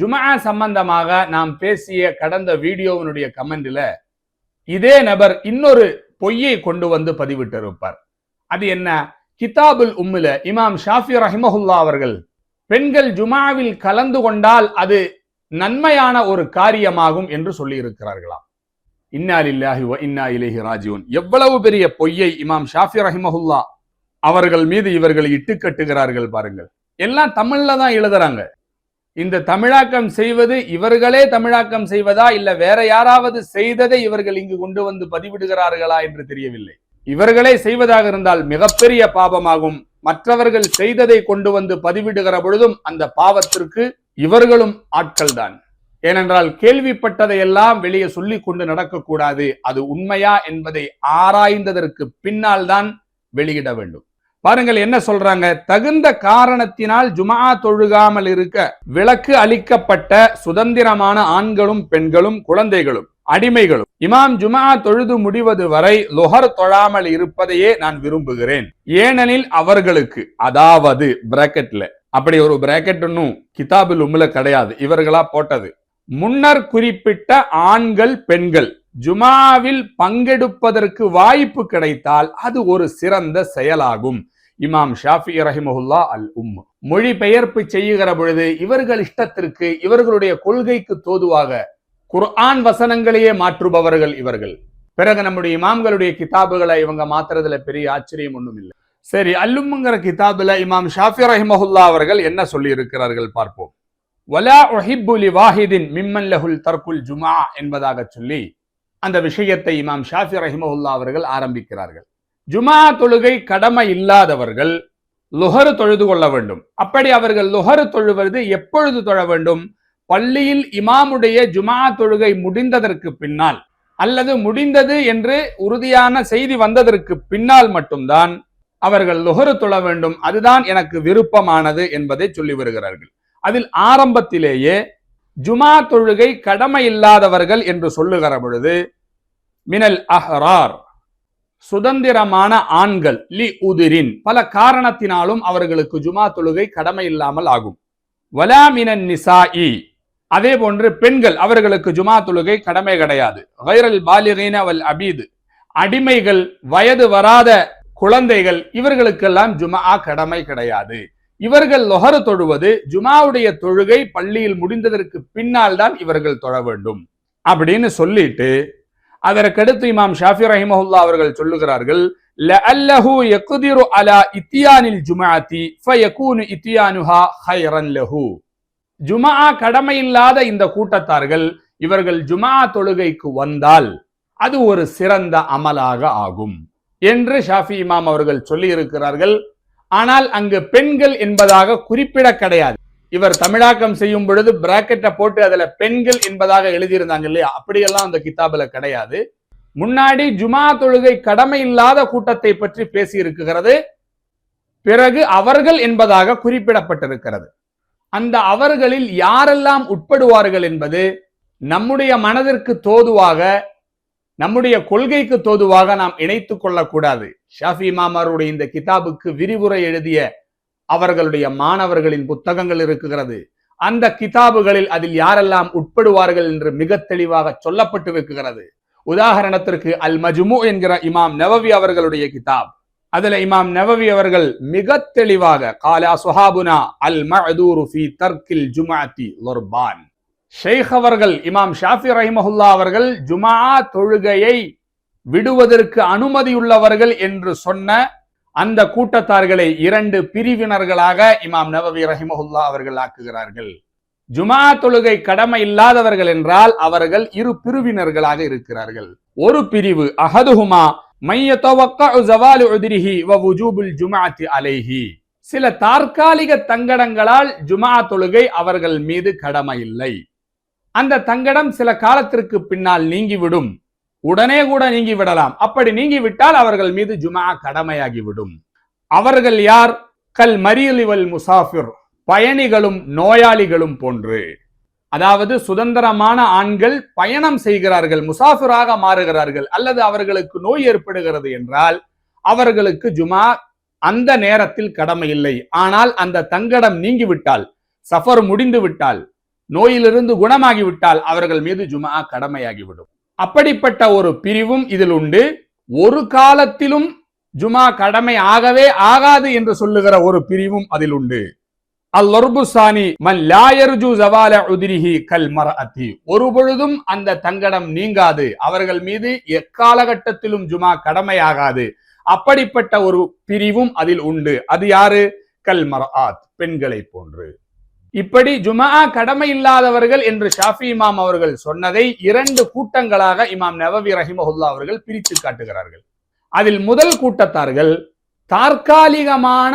ஜும்ஆ சம்பந்தமாக நாம் பேசிய கடந்த வீடியோவினுடைய கமெண்ட்ல இதே நபர் இன்னொரு பொய்யை கொண்டு வந்து பதிவிட்டிருப்பார். அது என்ன? கிதாபுல் உம்முல இமாம் ஷாஃபி ரஹிமஹுல்லா அவர்கள் பெண்கள் ஜும்ஆவில் கலந்து கொண்டால் அது நன்மையான ஒரு காரியமாகும் என்று சொல்லி இருக்கிறார்களாம். இன்னா லில்லாஹி வ இன்னா இலைஹி ராஜிஊன். எவ்வளவு பெரிய பொய்யை இமாம் ஷாஃபி ரஹிமஹுல்லா அவர்கள் மீது இவர்கள் இட்டு கட்டுகிறார்கள் பாருங்கள். எல்லாம் தமிழ்ல தான் எழுதுறாங்க. இந்த தமிழாக்கம் செய்வது இவர்களே தமிழாக்கம் செய்வதா இல்ல வேற யாராவது செய்ததை இவர்கள் இங்கு கொண்டு வந்து பதிவிடுகிறார்களா என்று தெரியவில்லை. இவர்களே செய்வதாக இருந்தால் மிகப்பெரிய பாவமாகும். மற்றவர்கள் செய்ததை கொண்டு வந்து பதிவிடுகிற பொழுதும் அந்த பாவத்திற்கு இவர்களும் ஆட்கள் தான். ஏனென்றால் கேள்விப்பட்டதையெல்லாம் வெளியே சொல்லி கொண்டு நடக்கக்கூடாது. அது உண்மையா என்பதை ஆராய்ந்ததற்கு பின்னால் தான் வெளியிட வேண்டும். பாருங்கள் என்ன சொல்றாங்க. தகுந்த காரணத்தினால் ஜும்ஆ தொழுகாமல் இருக்க விலக்கு அளிக்கப்பட்ட சுதந்திரமான ஆண்களும் பெண்களும் குழந்தைகளும் அடிமைகளும் இமாம் ஜும்ஆ தொழுது முடிவது வரை லுஹர் தொழாமல் இருப்பதையே நான் விரும்புகிறேன். ஏனெனில் அவர்களுக்கு, அதாவது பிராக்கெட்ல, அப்படி ஒரு பிராக்கெட் ஒன்னும் கிதாபுல் உம்முல கிடையாது, இவர்களா போட்டது. முன்னர் குறிப்பிட்ட ஆண்கள் பெண்கள் ஜும்ஆவில் பங்கெடுப்பதற்கு வாய்ப்பு கிடைத்தால் அது ஒரு சிறந்த செயலாகும். இமாம் ஷாஃபி ரஹிமஹுல்லா அல் உம். மொழிபெயர்ப்பு செய்கிற பொழுது இவர்கள் இஷ்டத்திற்கு, இவர்களுடைய கொள்கைக்கு தோதுவாக குர்ஆன் வசனங்களையே மாற்றுபவர்கள் இவர்கள். பிறகு நம்முடைய இமாம்களுடைய கிதாபுகளை இவங்க மாத்துறதுல பெரிய ஆச்சரியம் ஒண்ணும் இல்லை. சரி, அல்லும்ங்கிற கிதாபுல இமாம் ஷாஃபி ரஹிமஹுல்லா அவர்கள் என்ன சொல்லி இருக்கிறார்கள் பார்ப்போம். வலா உஹிப்பு லிவாஹிதின் மிம்மன் லஹுல் தர்குல் ஜும்ஆ என்பதாக சொல்லி அந்த விஷயத்தை இமாம் ஷாஃபி ரஹிமஹுல்லா அவர்கள் ஆரம்பிக்கிறார்கள். ஜும்ஆ தொழுகை கடமை இல்லாதவர்கள் லுஹர் தொழுது கொள்ள வேண்டும். அப்படி அவர்கள் லுஹர் தொழுவது எப்பொழுது தொழ வேண்டும்? பள்ளியில் இமாமுடைய ஜும்ஆ தொழுகை முடிந்ததற்கு பின்னால், அல்லது முடிந்தது என்று உறுதியான செய்தி வந்ததற்கு பின்னால் மட்டும்தான் அவர்கள் லுஹர் தொழ வேண்டும். அதுதான் எனக்கு விருப்பமானது என்பதை சொல்லி வருகிறார்கள். அதில் ஆரம்பத்திலேயே ஜும்ஆ தொழுகை கடமை இல்லாதவர்கள் என்று சொல்லுகிற பொழுது மினல் அஹ்ரார், சுதந்திரமான ஆண்கள், லி உதிரின், பல காரணத்தினாலும் அவர்களுக்கு ஜும்ஆ தொழுகை கடமை இல்லாமல் ஆகும். வலா மினன் நிசாஇ, அதே போன்று பெண்கள், அவர்களுக்கு ஜும்ஆ தொழுகை கடமை கிடையாது. கைரல் பாலிகீன வல் அபீத், அடிமைகள், வயது வராத குழந்தைகள், இவர்களுக்கெல்லாம் ஜும்ஆ கடமை கிடையாது. இவர்கள் லுஹர் தொழுவது ஜும்ஆவுடைய தொழுகை பள்ளியில் முடிந்ததற்கு பின்னால் தான் இவர்கள் தொழ வேண்டும் அப்படின்னு சொல்லிட்டு அதற்கடுத்து இமாம் ஷாஃபி ரஹிமஹுல்லா அவர்கள் சொல்லுகிறார்கள், லஅல்லஹு யக்திரு அலா இத்தியானில் ஜும்ஆத்தி ஃபயகூனு இத்தியானுஹா கைரன் லஹு. ஜும்ஆ கடமை இல்லாத இந்த கூட்டத்தார்கள் இவர்கள் ஜும்ஆ தொழுகைக்கு வந்தால் அது ஒரு சிறந்த அமலாக ஆகும் என்று ஷாஃபி இமாம் அவர்கள் சொல்லி இருக்கிறார்கள். ஆனால் அங்கு பெண்கள் என்பதாக குறிப்பிட கிடையாது. இவர் தமிழாக்கம் செய்யும் பொழுது பிராக்கெட்டை போட்டு அதுல பெண்கள் என்பதாக எழுதியிருந்தாங்க இல்லையா, அப்படியெல்லாம் அந்த கிதாபுல கிடையாது. முன்னாடி ஜும்ஆ தொழுகை கடமை இல்லாத கூட்டத்தை பற்றி பேசி இருக்கிறது. பிறகு அவர்கள் என்பதாக குறிப்பிடப்பட்டிருக்கிறது. அந்த அவர்களில் யாரெல்லாம் உட்படுவார்கள் என்பது நம்முடைய மனதிற்கு தோதுவாக, நம்முடைய கொள்கைக்கு தோதுவாக நாம் இணைத்துக் கொள்ளக்கூடாது. ஷாஃபி இமாம் அவருடைய இந்த கிதாபுக்கு விரிவுரை எழுதிய அவர்களுடைய மாணவர்களின் புத்தகங்கள் இருக்கிறது. அந்த கிதாபுகளில் அதில் யாரெல்லாம் உட்படுவார்கள் என்று மிக தெளிவாக சொல்லப்பட்டிருக்கிறது. உதாரணத்திற்கு அல் மஜ்மு என்கிற இமாம் நவவி அவர்களுடைய கிதாப், அதுல இமாம் நவவி அவர்கள் மிக தெளிவாக காலா சுஹாபுனா அல் மஅதூரு ஃபீ தர்கில் ஜும்ஆத்தி லுர்பான். ஷேக் அவர்கள், இமாம் ஷாஃபி ரஹிமஹுல்லா அவர்கள் ஜும்ஆ தொழுகையை விடுவதற்கு அனுமதியுள்ளவர்கள் என்று சொன்ன அந்த கூட்டத்தார்களை இரண்டு பிரிவினர்களாக இமாம் நவவி ரஹிமஹுல்லா அவர்கள் ஆக்குகிறார்கள். ஜும்ஆ தொழுகை கடமை இல்லாதவர்கள் என்றால் அவர்கள் இரு பிரிவினர்களாக இருக்கிறார்கள். ஒரு பிரிவு அஹதுஹுமா மையதவக்கஉ ஸவாலு உத்ரிஹி வ வுஜூபுல் ஜும்ஆத்தி அலைஹி, சில தற்காலிக தங்கடங்களால் ஜும்ஆ தொழுகை அவர்கள் மீது கடமை இல்லை. அந்த தங்கடம் சில காலத்திற்கு பின்னால் நீங்கிவிடும், உடனே கூட நீங்கி விடலாம். அப்படி நீங்கிவிட்டால் அவர்கள் மீது ஜும்ஆ கடமையாகிவிடும். அவர்கள் யார்? கல் மரீலி வல் முசாஃபிர், பயணிகளும் நோயாளிகளும் போன்று. அதாவது சுதந்திரமான ஆண்கள் பயணம் செய்கிறார்கள், முசாஃபிராக மாறுகிறார்கள், அல்லது அவர்களுக்கு நோய் ஏற்படுகிறது என்றால் அவர்களுக்கு ஜும்ஆ அந்த நேரத்தில் கடமை இல்லை. ஆனால் அந்த தங்கடம் நீங்கிவிட்டால், சஃபர் முடிந்து விட்டால், நோயிலிருந்து குணமாகிவிட்டால் அவர்கள் மீது ஜும்ஆ கடமையாகிவிடும். அப்படிப்பட்ட ஒரு பிரிவும் இதில் உண்டு. ஒரு காலத்திலும் ஜும்ஆ கடமை ஆகவே ஆகாது என்று சொல்லுகிற ஒரு பிரிவும் அதில் உண்டு. அல்-லர்புசானி மன் லா யர்ஜு ஸவால உத்ரிஹி கல் மர்அத்தி, ஒரு பொழுதும் அந்த தங்கடம் நீங்காது, அவர்கள் மீது எக்காலகட்டத்திலும் ஜும்ஆ கடமையாகாது. அப்படிப்பட்ட ஒரு பிரிவும் அதில் உண்டு. அது யாரு? கல் மர்ஆத், பெண்களை போன்று. இப்படி ஜும்ஆ கடமை இல்லாதவர்கள் என்று ஷாஃபி இமாம் அவர்கள் சொன்னதை 2 கூட்டங்களாக இமாம் நவவி ரஹிமஹுல்லாஹ் அவர்கள் பிரித்து காட்டுகிறார்கள். அதில் முதல் கூட்டத்தார்கள் தற்காலிகமான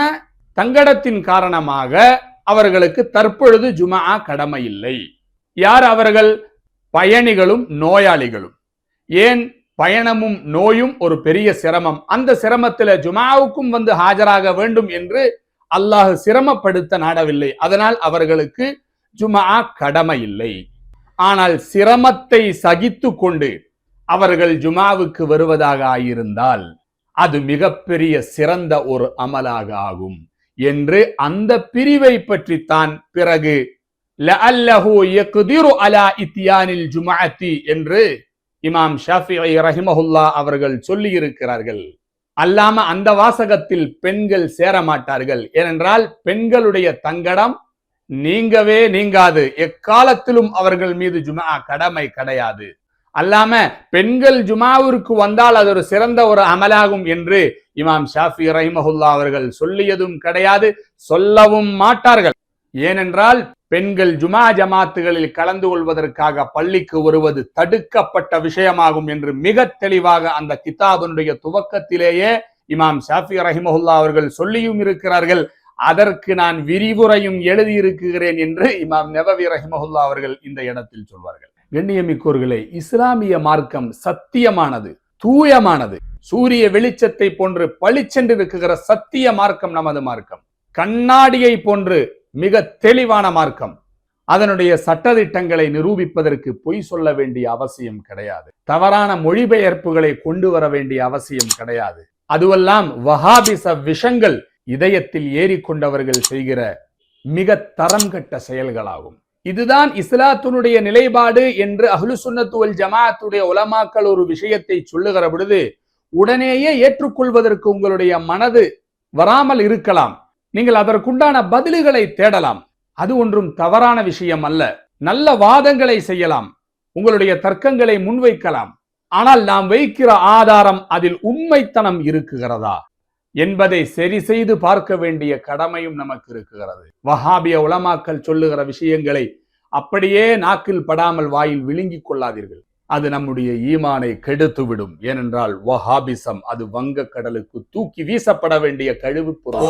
தங்கடத்தின் காரணமாக அவர்களுக்கு தற்பொழுது ஜும்ஆ கடமை இல்லை. யார் அவர்கள்? பயணிகளும் நோயாளிகளும். ஏன்? பயணமும் நோயும் ஒரு பெரிய சிரமம். அந்த சிரமத்தில் ஜும்ஆவுக்கும் வந்து ஆஜராக வேண்டும் என்று அல்லாஹ் சிரமப்படுத்த நாடவில்லை. அதனால் அவர்களுக்கு ஜும்ஆ கடமை இல்லை. ஆனால் சிரமத்தை சகித்து கொண்டு அவர்கள் ஜும்ஆவுக்கு வருவதாக ஆயிருந்தால் அது மிகப்பெரிய சிறந்த ஒரு அமலாக ஆகும் என்று அந்த பிரிவை பற்றித்தான் பிறகு லஅல்லஹு யக்திரு அலா இத்யானில் ஜும்ஆத்தி என்று இமாம் ஷாஃபிஈ ரஹிமஹுல்லாஹ் அவர்கள் சொல்லி இருக்கிறார்கள். அல்லாம அந்த வாசகத்தில் பெண்கள் சேர மாட்டார்கள். ஏனென்றால் பெண்களுடைய தங்கடம் நீங்கவே நீங்காது, எக்காலத்திலும் அவர்கள் மீது ஜும்ஆ கடமை கிடையாது. அல்லாம பெண்கள் ஜும்ஆவிற்கு வந்தால் அது ஒரு சிறந்த ஒரு அமலாகும் என்று இமாம் ஷாஃபிஈ ரஹிமஹுல்லாஹ் அவர்கள் சொல்லியதும் கிடையாது, சொல்லவும் மாட்டார்கள். ஏனென்றால் பெண்கள் ஜும்ஆ ஜமாத்துகளில் கலந்து கொள்வதற்காக பள்ளிக்கு வருவது தடுக்கப்பட்ட விஷயமாகும் என்று மிக தெளிவாக அந்த கிதாபினுடைய துவக்கத்திலேயே இமாம் ஷாஃபிஈ ரஹிமஹுல்லாஹ் அவர்கள் சொல்லியும் இருக்கிறார்கள். அதற்கு நான் விரிவுரையும் எழுதியிருக்கிறேன் என்று இமாம் நவவி ரஹிமஹுல்லாஹ் அவர்கள் இந்த இடத்தில் சொல்வார்கள். கண்ணியமிக்கோர்களே, இஸ்லாமிய மார்க்கம் சத்தியமானது, தூயமானது, சூரிய வெளிச்சத்தை போன்று பளிச்சென்று இருக்குகிற சத்திய மார்க்கம் நமது மார்க்கம். கண்ணாடியை போன்று மிக தெளிவான மார்க்கம். அதனுடைய சட்டதிட்டங்களை நிரூபிப்பதற்கு பொய் சொல்ல வேண்டிய அவசியம் கிடையாது. தவறான மொழிபெயர்ப்புகளை கொண்டு வர வேண்டிய அவசியம் கிடையாது. அதுவெல்லாம் வஹாபிச விஷங்கள் இதயத்தில் ஏறிக்கொண்டவர்கள் செய்கிற மிக தரம் கட்ட செயல்களாகும். இதுதான் இஸ்லாத்தினுடைய நிலைப்பாடு என்று அஹ்லு சுன்னத் வல் ஜமாஅத்துடைய உலமாக்கள் ஒரு விஷயத்தை சொல்லுகிற பொழுது உடனேயே ஏற்றுக்கொள்வதற்கு உங்களுடைய மனது வராமல் இருக்கலாம். நீங்கள் அதற்குண்டான பதில்களை தேடலாம். அது ஒன்றும் தவறான விஷயம் அல்ல. நல்ல வாதங்களை செய்யலாம், உங்களுடைய தர்க்கங்களை முன்வைக்கலாம். ஆனால் நாம் வைக்கிற ஆதாரம் அதில் உண்மைத்தனம் இருக்குகிறதா என்பதை சரி செய்து பார்க்க வேண்டிய கடமையும் நமக்கு இருக்கிறது. வஹாபிய உலமாக்கள் சொல்லுகிற விஷயங்களை அப்படியே நாக்கில் படாமல் வாயில் விழுங்கிக் கொள்ளாதீர்கள். அது நம்முடைய ஈமானை கெடுத்துவிடும். ஏனென்றால் வஹாபிசம் அது வங்க கடலுக்கு தூக்கி வீசப்பட வேண்டிய கழிவு பொருள்.